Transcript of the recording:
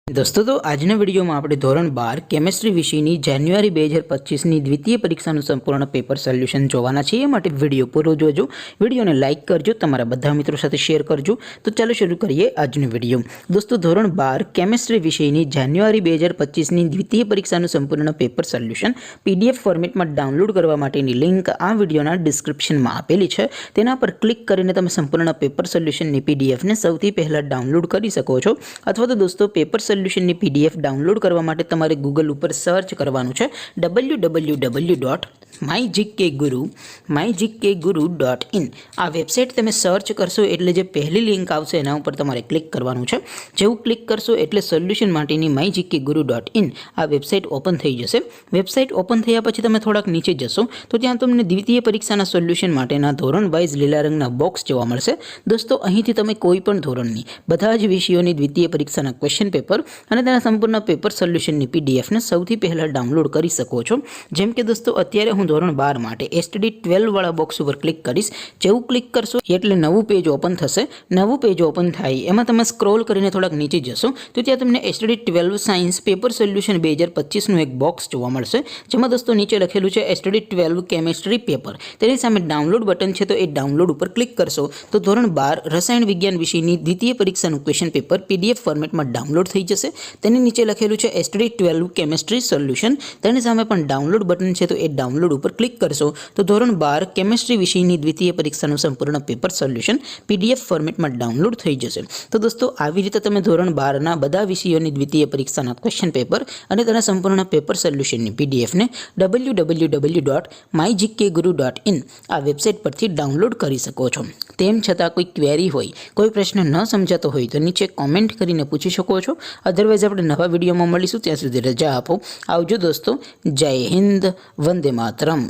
दोस्तों तो આજના વિડીયોમાં આપણે ધોરણ 12 કેમિસ્ટ્રી વિષયની જાન્યુઆરી 2025ની દ્વિતીય પરીક્ષાનું સંપૂર્ણ પેપર સોલ્યુશન જોવાના છે। એ માટે વિડીયો પૂરો જોજો, વિડીયોને લાઇક કરજો, તમારા બધા મિત્રો સાથે શેર કરજો। તો ચાલો શરૂ કરીએ આજનો વિડીયો। દોસ્તો ધોરણ 12 કેમિસ્ટ્રી વિષયની જાન્યુઆરી 2025ની દ્વિતીય પરીક્ષાનું સંપૂર્ણ પેપર સોલ્યુશન પીડીએફ ફોર્મેટમાં ડાઉનલોડ કરવા માટેની લિંક આ વિડીયોના ડિસ્ક્રિપ્શનમાં આપેલી છે। તેના પર ક્લિક કરીને તમે સંપૂર્ણ પેપર સોલ્યુશનની પીડીએફને સૌથી પહેલા ડાઉનલોડ કરી શકો છો। અથવા તો દોસ્તો પેપર સોલ્યુશનની પીડીએફ ડાઉનલોડ કરવા માટે તમારે ગૂગલ ઉપર સર્ચ કરવાનું છે www.mygkguru.in। આ વેબસાઇટ તમે સર્ચ કરશો એટલે જે પહેલી લિંક આવશે એના ઉપર તમારે ક્લિક કરવાનું છે। જેવું ક્લિક કરશો એટલે સોલ્યુશન માટેની mygkguru.in આ વેબસાઇટ ઓપન થઈ જશે। વેબસાઇટ ઓપન થયા પછી તમે થોડાક નીચે જશો તો ત્યાં તમને દ્વિતીય પરીક્ષાના સોલ્યુશન માટેના ધોરણ વાઇઝ લીલા રંગના બોક્સ જોવા મળશે। દોસ્તો અહીંથી તમે કોઈ પણ ધોરણની બધા જ વિષયોની દ્વિતીય પરીક્ષાના ક્વેશ્ચન પેપર અને તેના સંપૂર્ણ પેપર સોલ્યુશનની પીડીએફને સૌથી પહેલા ડાઉનલોડ કરી શકો છો। જેમ કે દોસ્તો અત્યારે હું ધોરણ 12 માટે એસટીડી 12 વાળા બોક્સ ઉપર ક્લિક કરીશ। જેવું ક્લિક કરશો એટલે નવું પેજ ઓપન થશે। નવું પેજ ઓપન થાય એમાં તમે સ્ક્રોલ કરીને થોડાક નીચે જશો તો ત્યાં તમને એસટીડી 12 સાયન્સ પેપર સોલ્યુશન 2025નું એક બોક્સ જોવા મળશે। જેમાં દોસ્તો નીચે લખેલું છે એસટીડી 12 કેમિસ્ટ્રી પેપર। તેની સામે ડાઉનલોડ બટન છે તો એ ડાઉનલોડ ઉપર ક્લિક કરશો તો ધોરણ 12 રસાયણ વિજ્ઞાન વિષયની દ્વિતીય પરીક્ષાનું ક્વેશ્ચન પેપર પીડીએફ ફોર્મેટમાં ડાઉનલોડ થઈ જશે। તેની નીચે લખેલું છે એસટીડી 12 કેમિસ્ટ્રી સોલ્યુશન। તેની સામે પણ ડાઉનલોડ બટન છે તો એ ડાઉનલોડ ઉપર ક્લિક કરશો તો ધોરણ 12 કેમિસ્ટ્રી વિષયની દ્વિતીય પરીક્ષાનું સંપૂર્ણ પેપર સોલ્યુશન પીડીએફ ફોર્મેટમાં ડાઉનલોડ થઈ જશે। તો દોસ્તો આવી રીતે તમે ધોરણ 12ના બધા વિષયોની દ્વિતીય પરીક્ષાના ક્વેશ્ચન પેપર અને તેના સંપૂર્ણ પેપર સોલ્યુશનની પીડીએફને www.mygkguru.in આ વેબસાઇટ પરથી ડાઉનલોડ કરી શકો છો। તેમ છતાં કોઈ ક્વેરી હોય, કોઈ પ્રશ્ન ન સમજાતો હોય તો નીચે કોમેન્ટ કરીને પૂછી શકો છો। અધરવાઇઝ આપણે નવા વિડીયોમાં મળીશું, ત્યાં સુધી રજા આપો। આવજો દોસ્તો, જય હિન્દ, વંદે માતરમ।